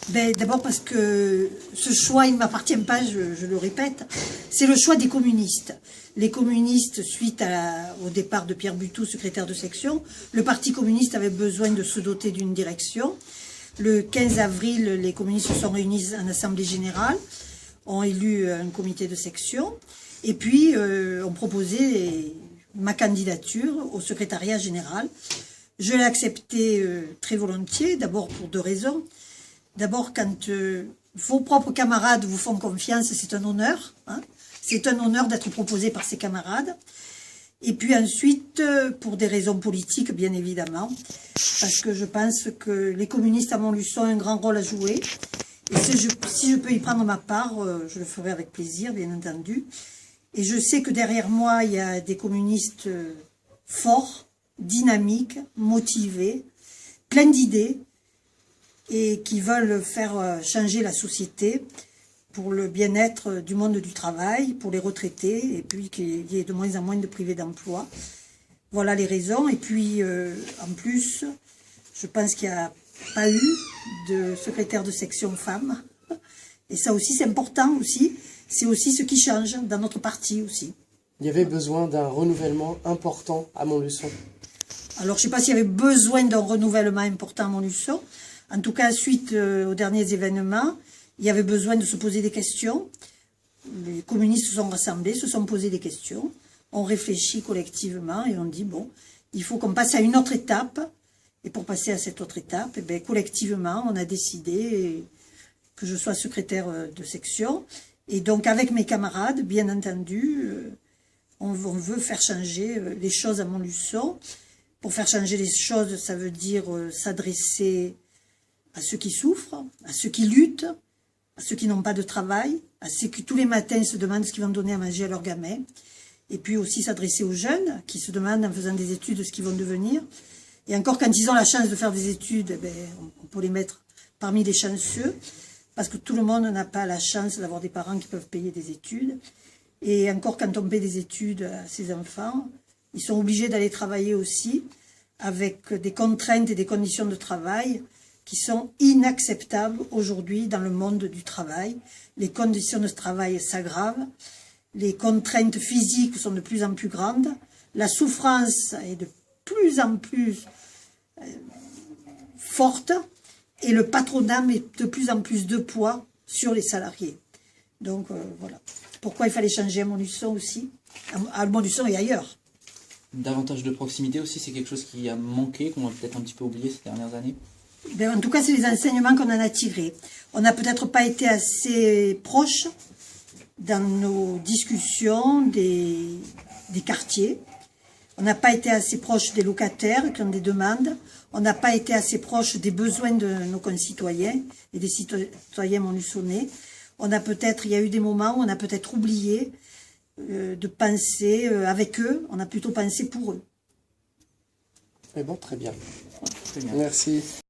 D'abord parce que ce choix, il ne m'appartient pas, je le répète, c'est le choix des communistes. Les communistes, suite au départ de Pierre Butoux, secrétaire de section, le Parti communiste avait besoin de se doter d'une direction. Le 15 avril, les communistes se sont réunis en assemblée générale, ont élu un comité de section, et puis ont proposé ma candidature au secrétariat général. Je l'ai accepté très volontiers, d'abord pour deux raisons. D'abord, quand vos propres camarades vous font confiance, c'est un honneur. Hein, c'est un honneur d'être proposé par ses camarades. Et puis ensuite, pour des raisons politiques, bien évidemment, parce que je pense que les communistes à Montluçon ont un grand rôle à jouer. Et si je peux y prendre ma part, je le ferai avec plaisir, bien entendu. Et je sais que derrière moi, il y a des communistes forts, dynamiques, motivés, pleins d'idées, et qui veulent faire changer la société pour le bien-être du monde du travail, pour les retraités, et puis qu'il y ait de moins en moins de privés d'emploi. Voilà les raisons. Et puis, en plus, je pense qu'il n'y a pas eu de secrétaire de section femme. Et ça aussi, c'est important aussi. C'est aussi ce qui change dans notre parti aussi. Il y avait besoin d'un renouvellement important à Montluçon. Alors, je ne sais pas s'il y avait besoin d'un renouvellement important à Montluçon. En tout cas, suite aux derniers événements, il y avait besoin de se poser des questions. Les communistes se sont rassemblés, se sont posés des questions. On réfléchit collectivement et on dit, bon, il faut qu'on passe à une autre étape. Et pour passer à cette autre étape, eh bien, collectivement, on a décidé que je sois secrétaire de section. Et donc, avec mes camarades, bien entendu, on veut faire changer les choses à Montluçon. Pour faire changer les choses, ça veut dire s'adresser à ceux qui souffrent, à ceux qui luttent, à ceux qui n'ont pas de travail, à ceux qui tous les matins se demandent ce qu'ils vont donner à manger à leurs gamins, et puis aussi s'adresser aux jeunes qui se demandent en faisant des études ce qu'ils vont devenir. Et encore quand ils ont la chance de faire des études, eh bien, on peut les mettre parmi les chanceux, parce que tout le monde n'a pas la chance d'avoir des parents qui peuvent payer des études. Et encore quand on paie des études à ses enfants, ils sont obligés d'aller travailler aussi, avec des contraintes et des conditions de travail qui sont inacceptables aujourd'hui dans le monde du travail. Les conditions de travail s'aggravent, les contraintes physiques sont de plus en plus grandes, la souffrance est de plus en plus forte, et le patronat met de plus en plus de poids sur les salariés. Donc voilà. Pourquoi il fallait changer à Montluçon aussi, à Montluçon et ailleurs. Davantage de proximité aussi, c'est quelque chose qui a manqué, qu'on a peut-être un petit peu oublié ces dernières années. En tout cas, c'est les enseignements qu'on en a tirés. On n'a peut-être pas été assez proches dans nos discussions des quartiers. On n'a pas été assez proches des locataires qui ont des demandes. On n'a pas été assez proches des besoins de nos concitoyens et des citoyens montluçonnais. Il y a eu des moments où on a peut-être oublié de penser avec eux. On a plutôt pensé pour eux. Mais bon, très bien. Très bien. Merci.